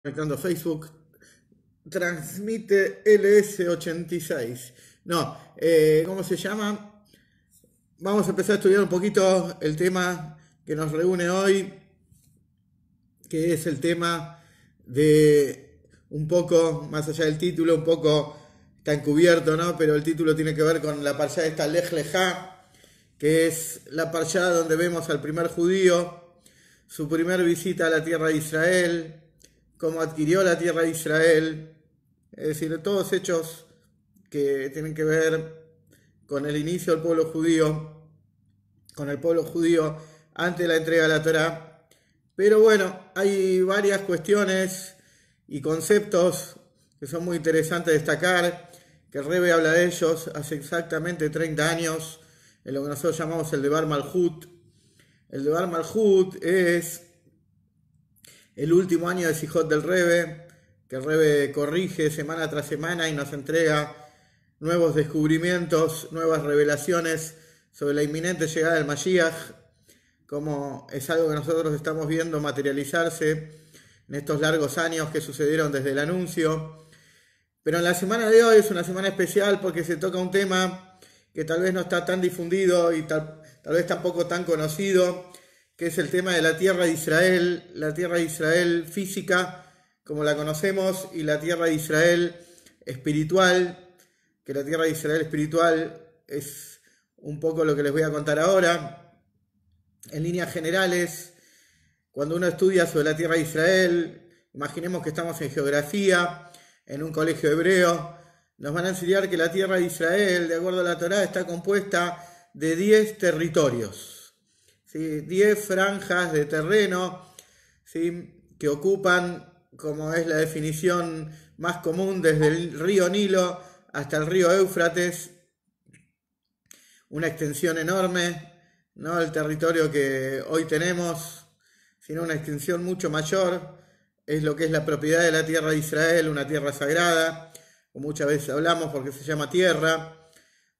Conectando Facebook, transmite LS86. No, ¿cómo se llama? Vamos a empezar a estudiar un poquito el tema que nos reúne hoy, que es el tema de un poco, más allá del título, un poco está encubierto, ¿no? Pero el título tiene que ver con la parshá de esta Lej Lejá, que es la parshá donde vemos al primer judío, su primer visita a la tierra de Israel, cómo adquirió la tierra de Israel, es decir, todos hechos que tienen que ver con el inicio del pueblo judío, con el pueblo judío antes de la entrega de la Torá. Pero bueno, hay varias cuestiones y conceptos que son muy interesantes de destacar, que el Rebbe habla de ellos hace exactamente 30 años, en lo que nosotros llamamos el Devar Malhut. El Devar Malhut es el último año de Sijot del Rebbe, que el Rebbe corrige semana tras semana y nos entrega nuevos descubrimientos, nuevas revelaciones sobre la inminente llegada del Mashiach, como es algo que nosotros estamos viendo materializarse en estos largos años que sucedieron desde el anuncio. Pero en la semana de hoy es una semana especial porque se toca un tema que tal vez no está tan difundido y tal vez tampoco tan conocido, que es el tema de la tierra de Israel, la tierra de Israel física, como la conocemos, y la tierra de Israel espiritual, que la tierra de Israel espiritual es un poco lo que les voy a contar ahora. En líneas generales, cuando uno estudia sobre la tierra de Israel, imaginemos que estamos en geografía, en un colegio hebreo, nos van a enseñar que la tierra de Israel, de acuerdo a la Torá, está compuesta de 10 territorios, ¿sí? 10 franjas de terreno, ¿sí? Que ocupan, como es la definición más común, desde el río Nilo hasta el río Éufrates, una extensión enorme, no el territorio que hoy tenemos, sino una extensión mucho mayor, es lo que es la propiedad de la tierra de Israel, una tierra sagrada, como muchas veces hablamos porque se llama tierra,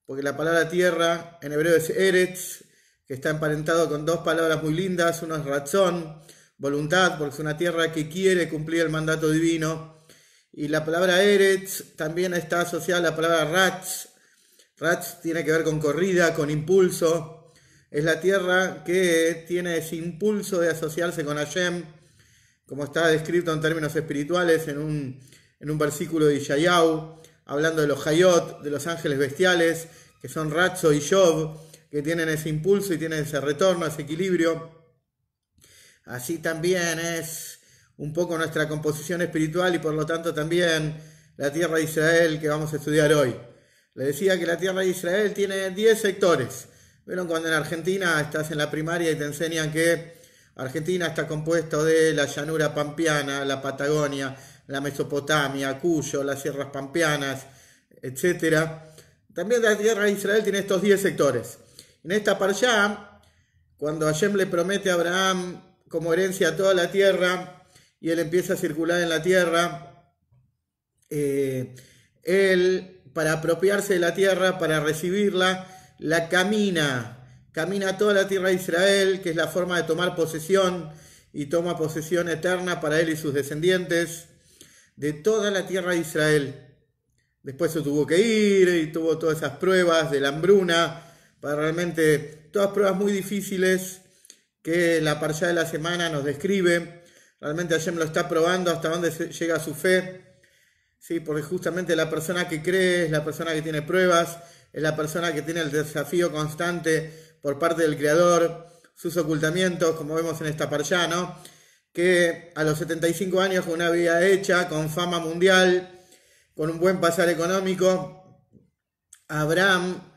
porque la palabra tierra en hebreo es Eretz, que está emparentado con dos palabras muy lindas, uno es Ratzón, voluntad, porque es una tierra que quiere cumplir el mandato divino, y la palabra Eretz también está asociada a la palabra Ratz. Ratz tiene que ver con corrida, con impulso, es la tierra que tiene ese impulso de asociarse con Hashem, como está descrito en términos espirituales en un versículo de Yeshayahu, hablando de los Hayot, de los ángeles bestiales, que son Ratzo y Yob, que tienen ese impulso y tienen ese retorno, ese equilibrio. Así también es un poco nuestra composición espiritual y por lo tanto también la tierra de Israel que vamos a estudiar hoy. Le decía que la tierra de Israel tiene 10 sectores. ¿Vieron cuando en Argentina estás en la primaria y te enseñan que Argentina está compuesto de la llanura pampeana, la Patagonia, la Mesopotamia, Cuyo, las sierras pampeanas, etcétera? También la tierra de Israel tiene estos 10 sectores. En esta parshá, cuando Hashem le promete a Abraham como herencia toda la tierra y él empieza a circular en la tierra, él, para apropiarse de la tierra, para recibirla, la camina toda la tierra de Israel, que es la forma de tomar posesión, y toma posesión eterna para él y sus descendientes de toda la tierra de Israel. Después se tuvo que ir y tuvo todas esas pruebas de la hambruna, para realmente todas pruebas muy difíciles que la parshá de la semana nos describe. Realmente Hashem lo está probando hasta dónde llega su fe, ¿sí? Porque justamente la persona que cree es la persona que tiene pruebas, es la persona que tiene el desafío constante por parte del Creador, sus ocultamientos, como vemos en esta parshá, ¿no? Que a los 75 años, con una vida hecha, con fama mundial, con un buen pasar económico, Abraham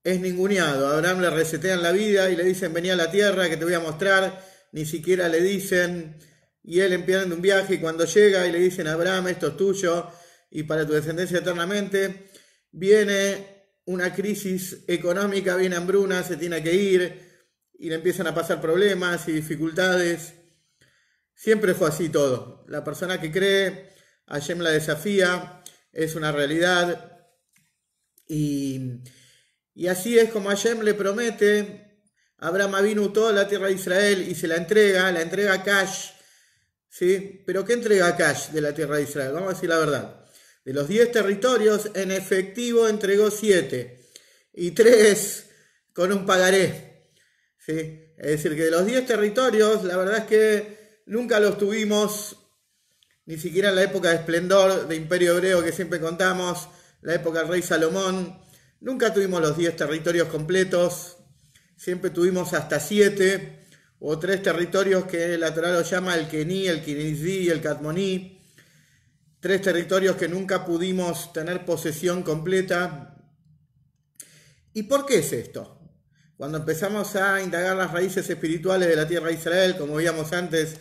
es ninguneado. A Abraham le resetean la vida y le dicen: vení a la tierra que te voy a mostrar. Ni siquiera le dicen, y él emprende un viaje, y cuando llega y le dicen: Abraham, esto es tuyo y para tu descendencia eternamente, viene una crisis económica, viene hambruna, se tiene que ir y le empiezan a pasar problemas y dificultades. Siempre fue así todo. La persona que cree, Hashem la desafía, es una realidad. Y así es como Hashem le promete a Abraham Avinu toda la tierra de Israel y se la entrega cash, ¿sí? Pero ¿qué entrega Akash de la tierra de Israel? Vamos a decir la verdad. De los 10 territorios, en efectivo entregó 7 y 3 con un pagaré, ¿sí? Es decir, que de los 10 territorios, la verdad es que nunca los tuvimos, ni siquiera en la época de esplendor de Imperio Hebreo que siempre contamos, la época del rey Salomón. Nunca tuvimos los 10 territorios completos, siempre tuvimos hasta 7 o 3 territorios que la Torá los llama el Kení, el Kinizí y el Kadmoní. 3 territorios que nunca pudimos tener posesión completa. ¿Y por qué es esto? Cuando empezamos a indagar las raíces espirituales de la tierra de Israel, como veíamos antes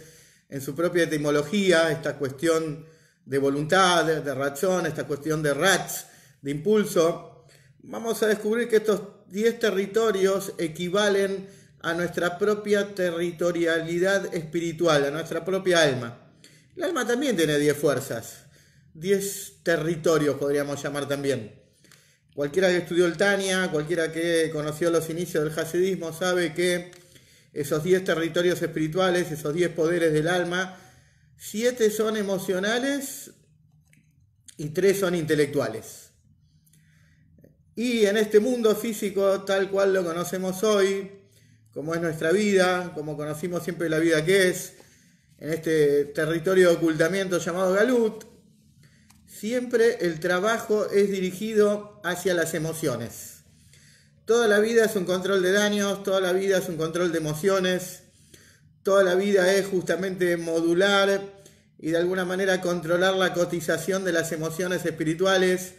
en su propia etimología, esta cuestión de voluntad, de razón, esta cuestión de ratz, de impulso, vamos a descubrir que estos 10 territorios equivalen a nuestra propia territorialidad espiritual, a nuestra propia alma. El alma también tiene 10 fuerzas, 10 territorios podríamos llamar también. Cualquiera que estudió el Tania, cualquiera que conoció los inicios del hasidismo sabe que esos 10 territorios espirituales, esos 10 poderes del alma, 7 son emocionales y 3 son intelectuales. Y en este mundo físico tal cual lo conocemos hoy, como es nuestra vida, como conocimos siempre la vida que es, en este territorio de ocultamiento llamado Galut, siempre el trabajo es dirigido hacia las emociones. Toda la vida es un control de daños, toda la vida es un control de emociones, toda la vida es justamente modular y de alguna manera controlar la cotización de las emociones espirituales,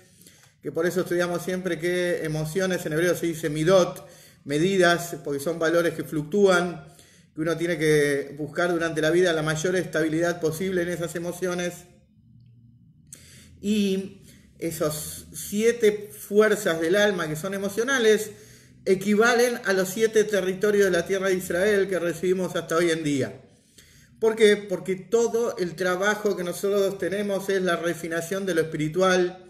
que por eso estudiamos siempre que emociones en hebreo se dice midot, medidas, porque son valores que fluctúan, que uno tiene que buscar durante la vida la mayor estabilidad posible en esas emociones. Y esas 7 fuerzas del alma que son emocionales equivalen a los 7 territorios de la tierra de Israel que recibimos hasta hoy en día. ¿Por qué? Porque todo el trabajo que nosotros tenemos es la refinación de lo espiritual,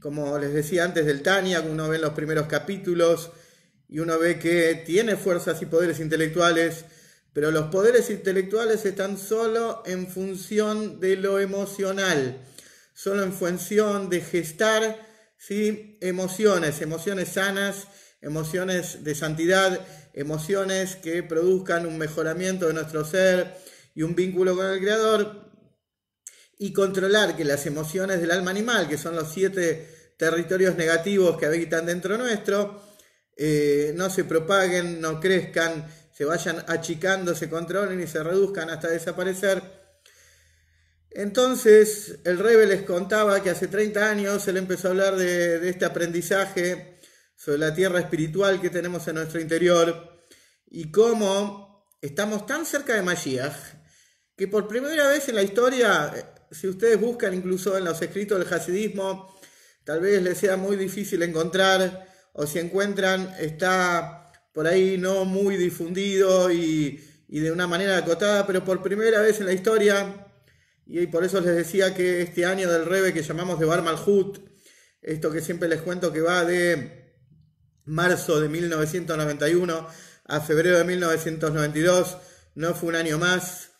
como les decía antes del Tania, que uno ve en los primeros capítulos y uno ve que tiene fuerzas y poderes intelectuales, pero los poderes intelectuales están solo en función de lo emocional, solo en función de gestar, ¿sí?, emociones sanas, emociones de santidad, emociones que produzcan un mejoramiento de nuestro ser y un vínculo con el Creador, y controlar que las emociones del alma animal, que son los 7 territorios negativos que habitan dentro nuestro, no se propaguen, no crezcan, se vayan achicando, se controlen y se reduzcan hasta desaparecer. Entonces el Rebbe les contaba que hace 30 años él empezó a hablar de este aprendizaje sobre la tierra espiritual que tenemos en nuestro interior y cómo estamos tan cerca de Mashiach que por primera vez en la historia, si ustedes buscan incluso en los escritos del hasidismo, tal vez les sea muy difícil encontrar, o si encuentran está por ahí no muy difundido y de una manera acotada, pero por primera vez en la historia. Y por eso les decía que este año del Rebbe que llamamos de Bar Malhut, esto que siempre les cuento que va de marzo de 1991 a febrero de 1992, no fue un año más,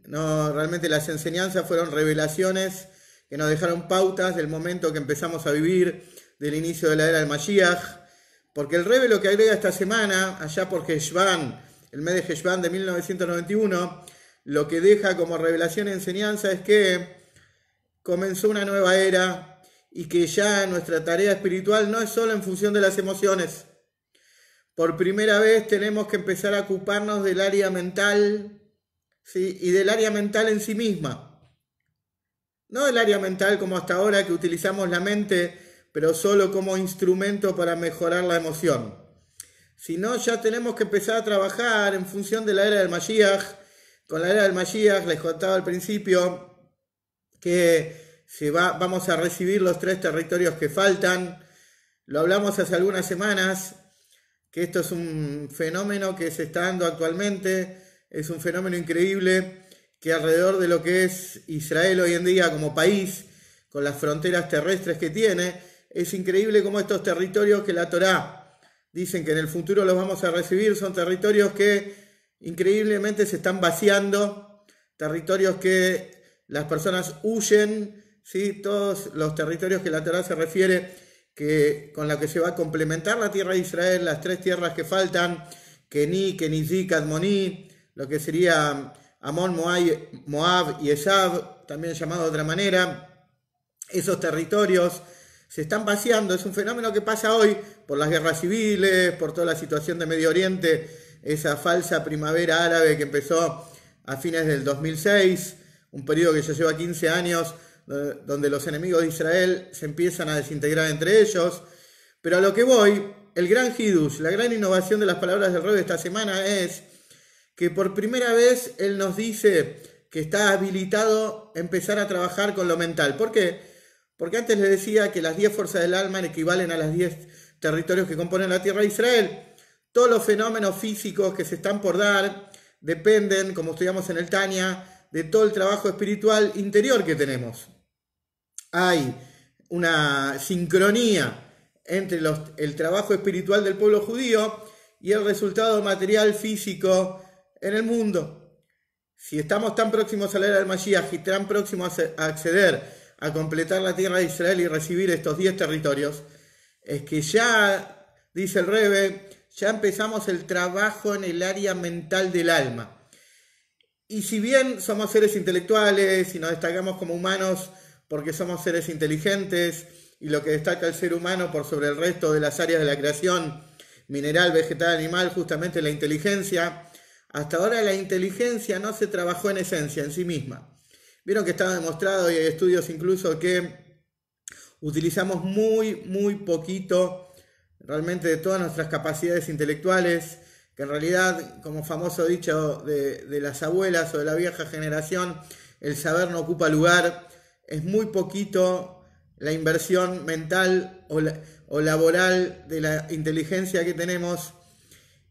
no, realmente las enseñanzas fueron revelaciones que nos dejaron pautas del momento que empezamos a vivir, del inicio de la era del Mashiach, porque el Rebbe lo que agrega esta semana, allá por Heshvan, el mes de Heshvan de 1991, lo que deja como revelación y enseñanza es que comenzó una nueva era y que ya nuestra tarea espiritual no es solo en función de las emociones. Por primera vez tenemos que empezar a ocuparnos del área mental, ¿sí?, y del área mental en sí misma. No del área mental como hasta ahora, que utilizamos la mente, pero solo como instrumento para mejorar la emoción. Sino ya tenemos que empezar a trabajar en función de la era del Mashiach. Con la era del Mashiach, les contaba al principio que vamos a recibir los 3 territorios que faltan. Lo hablamos hace algunas semanas, que esto es un fenómeno que se está dando actualmente, es un fenómeno increíble, que alrededor de lo que es Israel hoy en día como país, con las fronteras terrestres que tiene, es increíble cómo estos territorios que la Torá dicen que en el futuro los vamos a recibir, son territorios que increíblemente se están vaciando, territorios que las personas huyen, ¿sí? Todos los territorios que la Torá se refiere, que, con la que se va a complementar la tierra de Israel, las 3 tierras que faltan, Kení, Kenizí, Kadmoní, lo que sería Amón, Moab y Esab, también llamado de otra manera. Esos territorios se están vaciando, es un fenómeno que pasa hoy por las guerras civiles, por toda la situación de Medio Oriente, esa falsa primavera árabe que empezó a fines del 2006, un periodo que ya lleva 15 años, donde los enemigos de Israel se empiezan a desintegrar entre ellos. Pero a lo que voy, el gran hidush, la gran innovación de las palabras del Rebbe esta semana es que por primera vez él nos dice que está habilitado a empezar a trabajar con lo mental. ¿Por qué? Porque antes les decía que las 10 fuerzas del alma equivalen a las 10 territorios que componen la tierra de Israel. Todos los fenómenos físicos que se están por dar dependen, como estudiamos en el Tania, de todo el trabajo espiritual interior que tenemos. Hay una sincronía entre el trabajo espiritual del pueblo judío y el resultado material físico en el mundo. Si estamos tan próximos a la era del Mashiach y tan próximos a acceder a completar la tierra de Israel y recibir estos 10 territorios, es que ya, dice el Rebbe, ya empezamos el trabajo en el área mental del alma. Y si bien somos seres intelectuales y nos destacamos como humanos porque somos seres inteligentes, y lo que destaca el ser humano por sobre el resto de las áreas de la creación, mineral, vegetal, animal, justamente la inteligencia, hasta ahora la inteligencia no se trabajó en esencia, en sí misma. Vieron que está demostrado, y hay estudios incluso, que utilizamos muy poquito realmente de todas nuestras capacidades intelectuales, que en realidad, como famoso dicho de las abuelas o de la vieja generación, el saber no ocupa lugar, es muy poquito la inversión mental o laboral de la inteligencia que tenemos,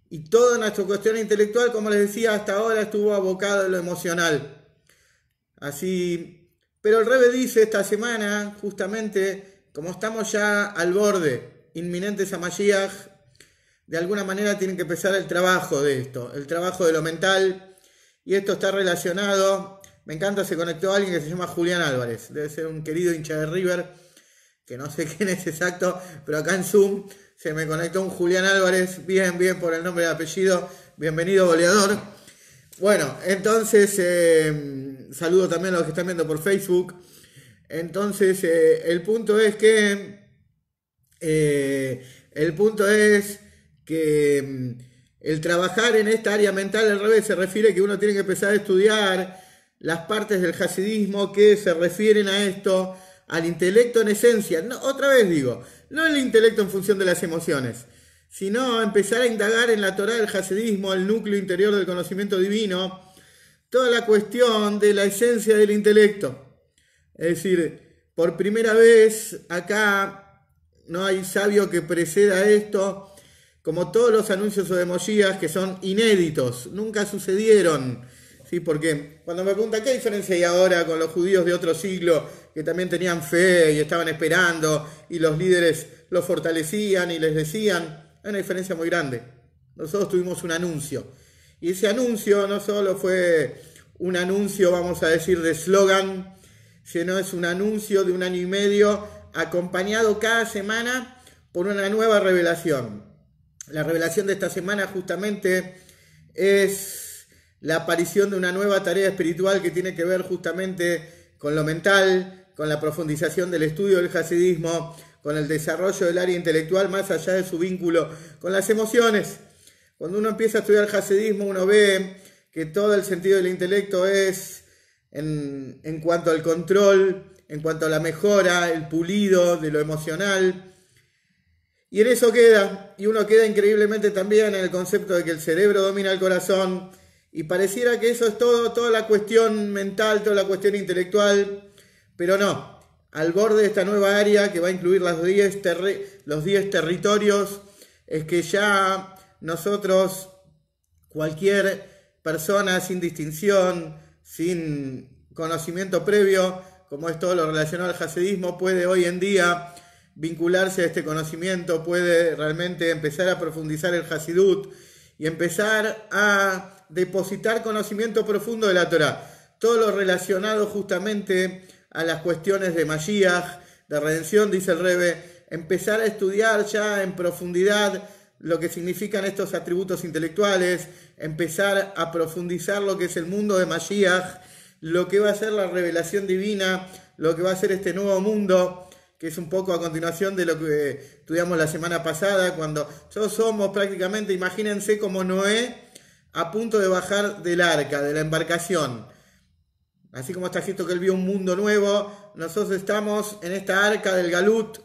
y toda nuestra cuestión intelectual, como les decía, hasta ahora estuvo abocado a lo emocional. Así, pero el Rebbe dice esta semana, justamente, como estamos ya al borde, inminentes a Mashiach, de alguna manera tienen que empezar el trabajo de esto, el trabajo de lo mental, y esto está relacionado. Me encanta, se conectó a alguien que se llama Julián Álvarez, debe ser un querido hincha de River, que no sé quién es exacto, pero acá en Zoom se me conectó un Julián Álvarez, bien por el nombre y apellido, bienvenido goleador. Bueno, entonces, saludo también a los que están viendo por Facebook. Entonces, el punto es que el trabajar en esta área mental, al revés, se refiere que uno tiene que empezar a estudiar las partes del hasidismo que se refieren a esto, al intelecto en esencia. No, otra vez digo, no el intelecto en función de las emociones, sino empezar a indagar en la Torá del hasidismo, el núcleo interior del conocimiento divino, toda la cuestión de la esencia del intelecto. Es decir, por primera vez acá no hay sabio que preceda esto, como todos los anuncios o demosías que son inéditos, nunca sucedieron. ¿Sí? Porque cuando me preguntan qué diferencia hay ahora con los judíos de otro siglo que también tenían fe y estaban esperando y los líderes los fortalecían y les decían, hay una diferencia muy grande. Nosotros tuvimos un anuncio, y ese anuncio no solo fue un anuncio, vamos a decir, de eslogan, sino es un anuncio de 1 año y medio acompañado cada semana por una nueva revelación. La revelación de esta semana justamente es la aparición de una nueva tarea espiritual que tiene que ver justamente con lo mental, con la profundización del estudio del hasidismo, con el desarrollo del área intelectual más allá de su vínculo con las emociones. Cuando uno empieza a estudiar el hasidismo, uno ve que todo el sentido del intelecto es en cuanto al control, en cuanto a la mejora, el pulido de lo emocional. Y en eso queda, y uno queda increíblemente también en el concepto de que el cerebro domina el corazón, y pareciera que eso es todo, toda la cuestión mental, toda la cuestión intelectual, pero no. Al borde de esta nueva área que va a incluir los 10 territorios, es que ya nosotros, cualquier persona sin distinción, sin conocimiento previo, como es todo lo relacionado al hasidismo, puede hoy en día vincularse a este conocimiento, puede realmente empezar a profundizar el hasidut y empezar a depositar conocimiento profundo de la Torá. todo lo relacionado justamente a las cuestiones de Mashiach, de redención, dice el Rebbe, empezar a estudiar ya en profundidad lo que significan estos atributos intelectuales, empezar a profundizar lo que es el mundo de Mashiach, lo que va a ser la revelación divina, lo que va a ser este nuevo mundo, que es un poco a continuación de lo que estudiamos la semana pasada, cuando todos somos prácticamente, imagínense como Noé a punto de bajar del arca, de la embarcación. Así como está escrito que él vio un mundo nuevo, nosotros estamos en esta arca del Galut,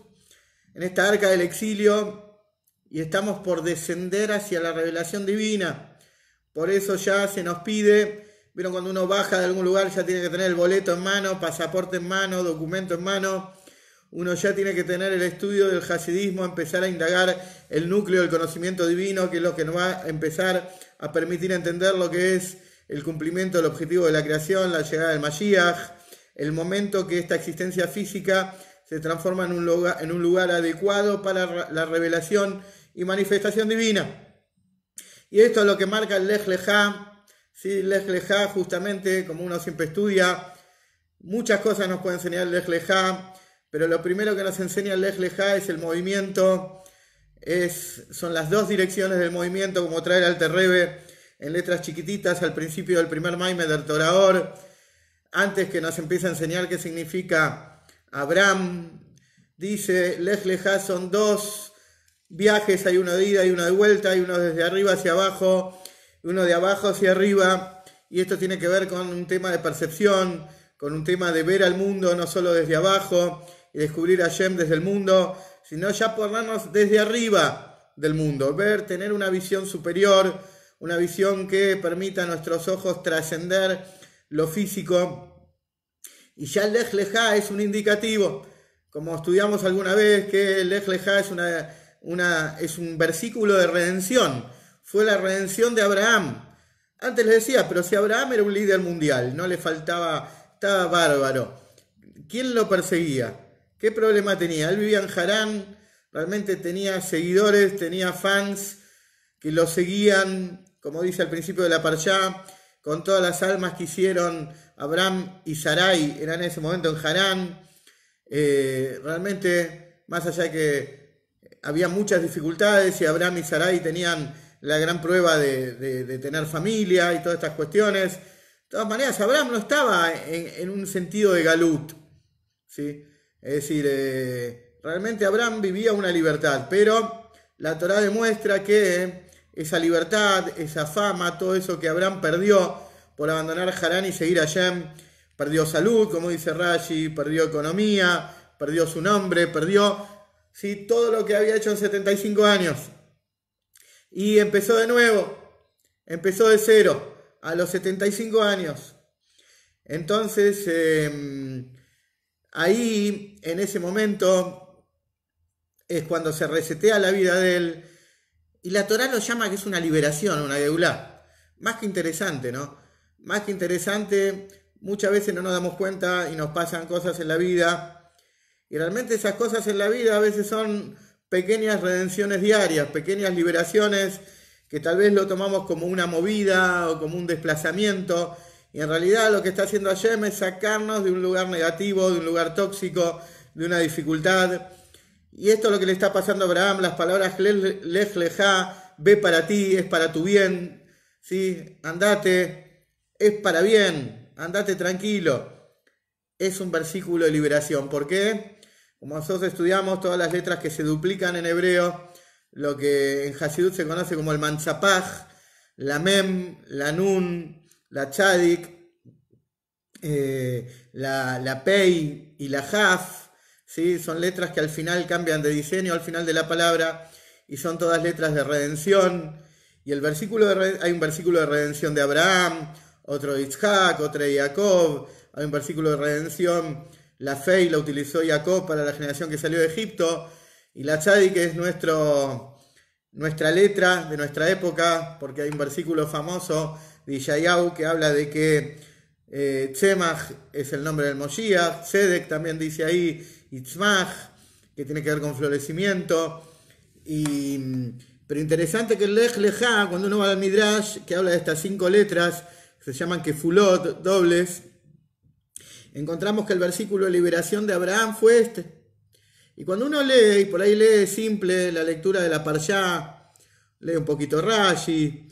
en esta arca del exilio, y estamos por descender hacia la revelación divina. Por eso ya se nos pide, vieron cuando uno baja de algún lugar ya tiene que tener el boleto en mano, pasaporte en mano, documento en mano. Uno ya tiene que tener el estudio del hasidismo, empezar a indagar el núcleo del conocimiento divino, que es lo que nos va a empezar a permitir entender lo que es el cumplimiento del objetivo de la creación, la llegada del Mashiach, el momento que esta existencia física se transforma en un lugar adecuado para la revelación y manifestación divina. Y esto es lo que marca el Lech Lejá, ¿sí? Lech Lejá, justamente, como uno siempre estudia, muchas cosas nos puede enseñar el Lech Lejá, pero lo primero que nos enseña el Lech Lejá es el movimiento, son las dos direcciones del movimiento, como trae el Alter Rebbe en letras chiquititas al principio del primer Maimed del Toraor, antes que nos empiece a enseñar qué significa Abraham. Dice, Lech Lejá son dos viajes, hay uno de ida y uno de vuelta, hay uno desde arriba hacia abajo, uno de abajo hacia arriba, y esto tiene que ver con un tema de percepción, con un tema de ver al mundo no solo desde abajo y descubrir a Hashem desde el mundo, sino ya ponernos desde arriba del mundo, ver, tener una visión superior, una visión que permita a nuestros ojos trascender lo físico. Y ya el Lech Lejá es un indicativo, como estudiamos alguna vez, que el Lech Lejá es un versículo de redención, fue la redención de Abraham. Antes les decía, pero si Abraham era un líder mundial, no le faltaba, estaba bárbaro. ¿Quién lo perseguía? ¿Qué problema tenía? Él vivía en Harán, realmente tenía seguidores, tenía fans que lo seguían, como dice al principio de la Parshá, con todas las almas que hicieron Abraham y Sarai, eran en ese momento en Harán. Realmente, más allá de que había muchas dificultades y Abraham y Sarai tenían la gran prueba de tener familia y todas estas cuestiones, de todas maneras Abraham no estaba en un sentido de galut, ¿sí? Es decir, realmente Abraham vivía una libertad, pero la Torá demuestra que esa libertad, esa fama, todo eso que Abraham perdió por abandonar Harán y seguir a Hashem, perdió salud, como dice Rashi, perdió economía, perdió su nombre, perdió, ¿sí?, todo lo que había hecho en 75 años. Y empezó de nuevo, empezó de cero, a los 75 años. Entonces, ahí, en ese momento, es cuando se resetea la vida de él. Y la Torá lo llama que es una liberación, una geulá. Más que interesante, ¿no? Más que interesante, muchas veces no nos damos cuenta y nos pasan cosas en la vida. Y realmente esas cosas en la vida a veces son pequeñas redenciones diarias, pequeñas liberaciones que tal vez lo tomamos como una movida o como un desplazamiento. Y en realidad lo que está haciendo Hashem es sacarnos de un lugar negativo, de un lugar tóxico, de una dificultad. Y esto es lo que le está pasando a Abraham, las palabras Lech Lejá, ve para ti, es para tu bien, ¿sí? Andate, es para bien, andate tranquilo. Es un versículo de liberación. ¿Por qué? Como nosotros estudiamos todas las letras que se duplican en hebreo, lo que en Hasidut se conoce como el Manzapaj, la Mem, la Nun, la Tzadik, la Pei y la Jaf, ¿sí? Son letras que al final cambian de diseño al final de la palabra y son todas letras de redención. Y el versículo hay un versículo de redención de Abraham, otro de Isaac, otro de Jacob. Hay un versículo de redención, la Fei la utilizó Jacob para la generación que salió de Egipto. Y la Tzadik es nuestra letra de nuestra época, porque hay un versículo famoso de Yeshayahu que habla de que Tzemach es el nombre del Moshiach, Tzedek también dice ahí, y Tzmach, que tiene que ver con florecimiento. Pero interesante que el Lech Lejá, cuando uno va al Midrash, que habla de estas 5 letras, se llaman kefulot, dobles, encontramos que el versículo de liberación de Abraham fue este. Y cuando uno lee, y por ahí lee simple la lectura de la Parshá, lee un poquito Rashi,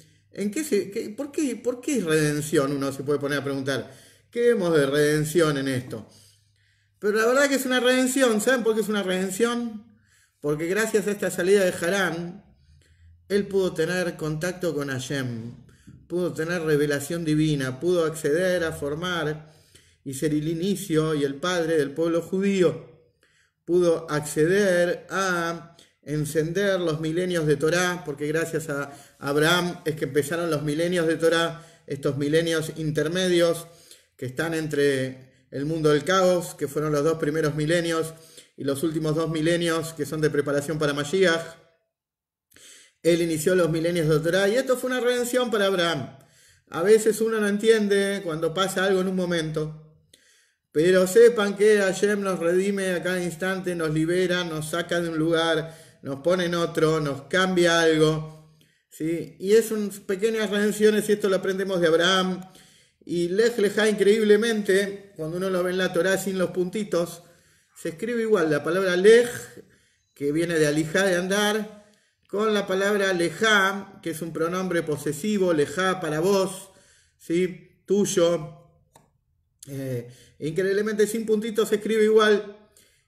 ¿por qué es redención? Uno se puede poner a preguntar, ¿qué vemos de redención en esto? Pero la verdad que es una redención. ¿Saben por qué es una redención? Porque gracias a esta salida de Harán, él pudo tener contacto con Hashem, pudo tener revelación divina, pudo acceder a formar y ser el inicio y el padre del pueblo judío, pudo acceder a encender los milenios de Torá, porque gracias a Abraham es que empezaron los milenios de Torá, estos milenios intermedios que están entre el mundo del caos, que fueron los 2 primeros milenios, y los últimos 2 milenios que son de preparación para Mashiach. Él inició los milenios de Torá y esto fue una redención para Abraham. A veces uno no entiende cuando pasa algo en un momento, pero sepan que Hashem nos redime a cada instante, nos libera, nos saca de un lugar, nos pone en otro, nos cambia algo, ¿sí? Y es unas pequeñas redenciones, y esto lo aprendemos de Abraham. Y Lej Lejá, increíblemente, cuando uno lo ve en la Torá sin los puntitos, se escribe igual la palabra Lej, que viene de alijá, de andar, con la palabra Lejá, que es un pronombre posesivo, Lejá para vos, ¿sí? Tuyo. Increíblemente sin puntitos se escribe igual,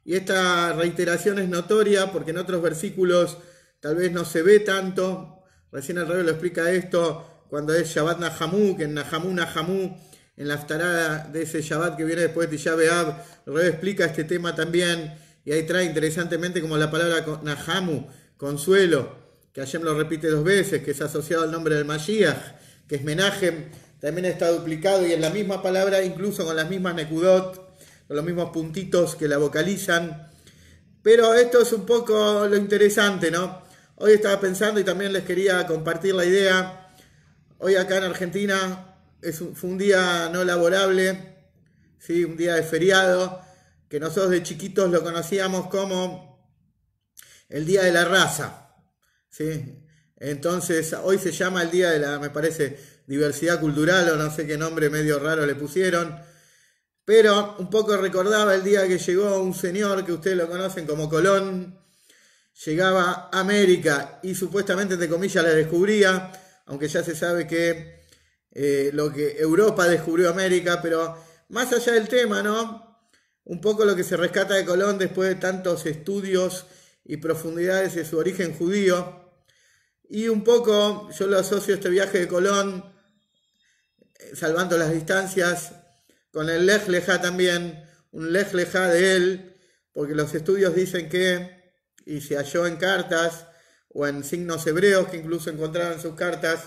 y esta reiteración es notoria porque en otros versículos tal vez no se ve tanto. Recién el Rebbe lo explica esto cuando es Shabbat Nahamú, que en Nahamú, en la aftará de ese Shabbat que viene después de Tisha B'Av, el Rebbe explica este tema también, y ahí trae interesantemente como la palabra Nahamu, consuelo, que Hashem lo repite 2 veces, que es asociado al nombre del Mashiach, que es Menahem, también está duplicado y en la misma palabra, incluso con las mismas nekudot, con los mismos puntitos que la vocalizan. Pero esto es un poco lo interesante, ¿no? Hoy estaba pensando y también les quería compartir la idea. Hoy acá en Argentina fue un día no laborable, ¿sí? Un día de feriado, que nosotros de chiquitos lo conocíamos como el Día de la Raza, ¿sí? Entonces hoy se llama el Día de la, me parece, diversidad cultural, o no sé qué nombre medio raro le pusieron, pero un poco recordaba el día que llegó un señor que ustedes lo conocen como Colón, llegaba a América y supuestamente, entre comillas, la descubría, aunque ya se sabe que lo que Europa descubrió América, pero más allá del tema, ¿no? Un poco lo que se rescata de Colón después de tantos estudios y profundidades de su origen judío, y un poco yo lo asocio a este viaje de Colón, salvando las distancias, con el Lej Lejá también, un Lej Lejá de él, porque los estudios dicen que, y se halló en cartas o en signos hebreos que incluso encontraron en sus cartas,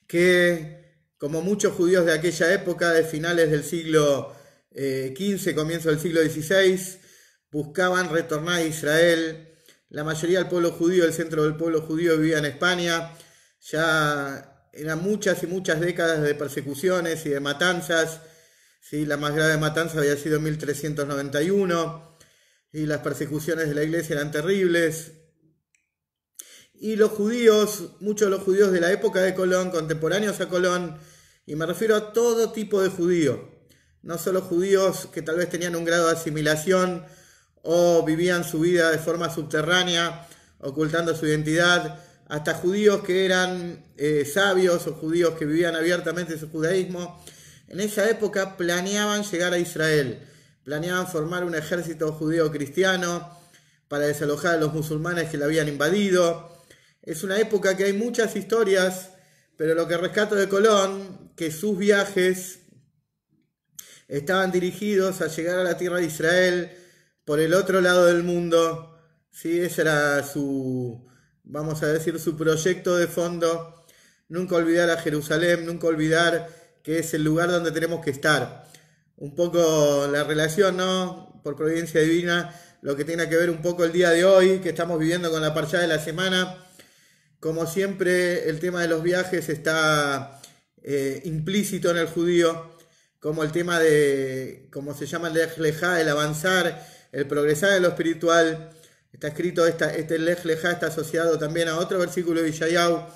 que como muchos judíos de aquella época, de finales del siglo XV, comienzo del siglo XVI, buscaban retornar a Israel. La mayoría del pueblo judío, el centro del pueblo judío, vivía en España. Ya eran muchas y muchas décadas de persecuciones y de matanzas, ¿sí? La más grave matanza había sido en 1391, y las persecuciones de la iglesia eran terribles. Y los judíos, muchos de los judíos de la época de Colón, contemporáneos a Colón, y me refiero a todo tipo de judío, no solo judíos que tal vez tenían un grado de asimilación o vivían su vida de forma subterránea, ocultando su identidad, hasta judíos que eran sabios o judíos que vivían abiertamente su judaísmo. En esa época planeaban llegar a Israel, planeaban formar un ejército judío-cristiano para desalojar a los musulmanes que la habían invadido. Es una época que hay muchas historias, pero lo que rescato de Colón, que sus viajes estaban dirigidos a llegar a la tierra de Israel por el otro lado del mundo, ¿sí? Ese era su, vamos a decir, su proyecto de fondo. Nunca olvidar a Jerusalén, nunca olvidar que es el lugar donde tenemos que estar. Un poco la relación, ¿no? Por providencia divina, lo que tiene que ver un poco el día de hoy, que estamos viviendo con la parshá de la semana. Como siempre, el tema de los viajes está implícito en el judío, como el tema de, como se llama el Lej Lejá, el avanzar, el progresar en lo espiritual. Está escrito, este Lej Lejá está asociado también a otro versículo de Yeshayahu,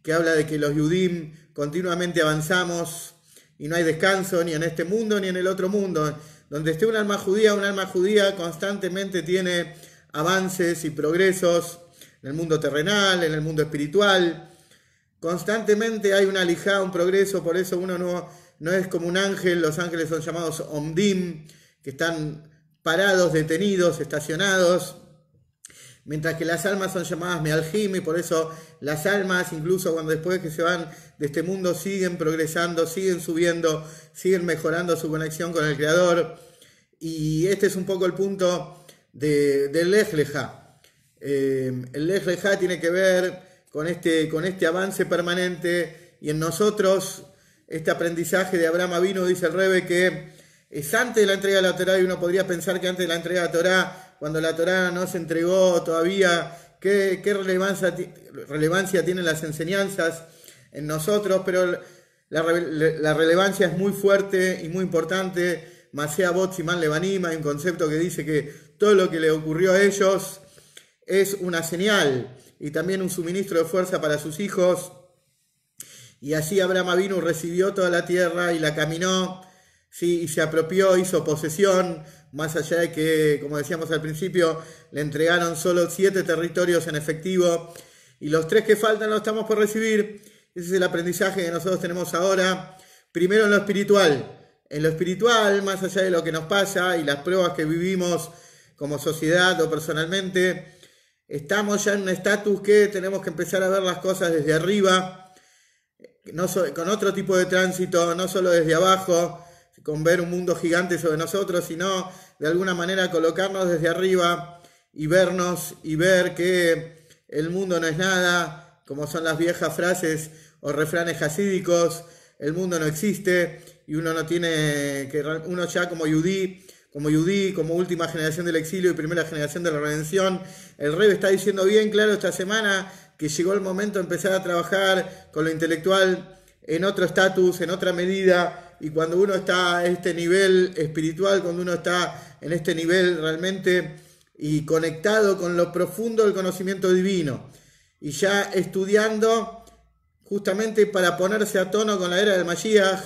que habla de que los Yudim continuamente avanzamos y no hay descanso ni en este mundo ni en el otro mundo. Donde esté un alma judía constantemente tiene avances y progresos en el mundo terrenal, en el mundo espiritual. Constantemente hay una alijá, un progreso, por eso uno no es como un ángel. Los ángeles son llamados omdim, que están parados, detenidos, estacionados, mientras que las almas son llamadas mealjim, y por eso las almas, incluso cuando después que se van de este mundo, siguen progresando, siguen subiendo, siguen mejorando su conexión con el Creador. Y este es un poco el punto del Lej Lejá. El Lej Lejá tiene que ver con este avance permanente, y en nosotros este aprendizaje de Abraham Avinu, dice el Rebbe, que es antes de la entrega de la Torá, y uno podría pensar que antes de la entrega de la Torá, cuando la Torá no se entregó todavía, qué relevancia tienen las enseñanzas en nosotros, pero la relevancia es muy fuerte y muy importante. Masea Bot Siman Levanim, hay un concepto que dice que todo lo que le ocurrió a ellos es una señal y también un suministro de fuerza para sus hijos. Y así Abraham Avinu recibió toda la tierra y la caminó, ¿sí? Y se apropió, hizo posesión, más allá de que, como decíamos al principio, le entregaron solo 7 territorios en efectivo, y los 3 que faltan los estamos por recibir. Ese es el aprendizaje que nosotros tenemos ahora. Primero en lo espiritual. En lo espiritual, más allá de lo que nos pasa y las pruebas que vivimos como sociedad o personalmente, estamos ya en un estatus que tenemos que empezar a ver las cosas desde arriba, con otro tipo de tránsito, no solo desde abajo, con ver un mundo gigante sobre nosotros, sino de alguna manera colocarnos desde arriba y vernos y ver que el mundo no es nada, como son las viejas frases o refranes hasídicos. El mundo no existe, y uno ya como yudí, como última generación del exilio y primera generación de la redención, el Rebbe está diciendo bien claro esta semana que llegó el momento de empezar a trabajar con lo intelectual en otro estatus, en otra medida, y cuando uno está en este nivel espiritual, cuando uno está en este nivel realmente y conectado con lo profundo del conocimiento divino, y ya estudiando justamente para ponerse a tono con la era del Mashiach,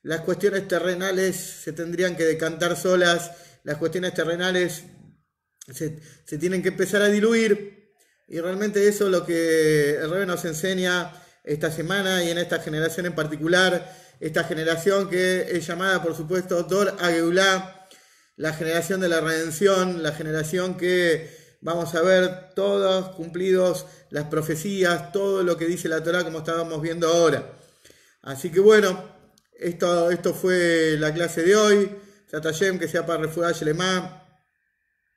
las cuestiones terrenales se tendrían que decantar solas, las cuestiones terrenales se tienen que empezar a diluir, y realmente eso es lo que el Rebbe nos enseña esta semana y en esta generación en particular, esta generación que es llamada, por supuesto, Dor HaGeulá, la generación de la redención, la generación que vamos a ver todos cumplidos las profecías, todo lo que dice la Torá, como estábamos viendo ahora. Así que bueno, esto fue la clase de hoy. Zatayem, que sea para Refuá Shelema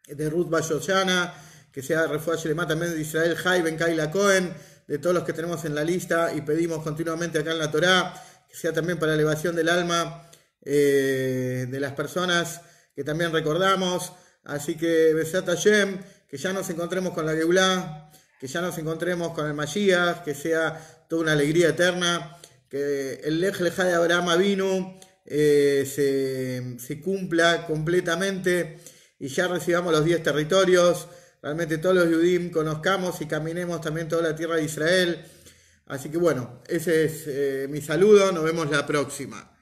de Ruth Bayoshana, que sea Refuá Shelema también de Israel Jai Ben Kaila Cohen, de todos los que tenemos en la lista y pedimos continuamente acá en la Torá, que sea también para la elevación del alma de las personas que también recordamos. Así que Besat Hashem, que ya nos encontremos con la Geulá, que ya nos encontremos con el Mashiach, que sea toda una alegría eterna, que el Lej Lejá de Abraham Avinu se cumpla completamente y ya recibamos los 10 territorios. Realmente todos los Yudim conozcamos y caminemos también toda la tierra de Israel. Así que bueno, ese es mi saludo, nos vemos la próxima.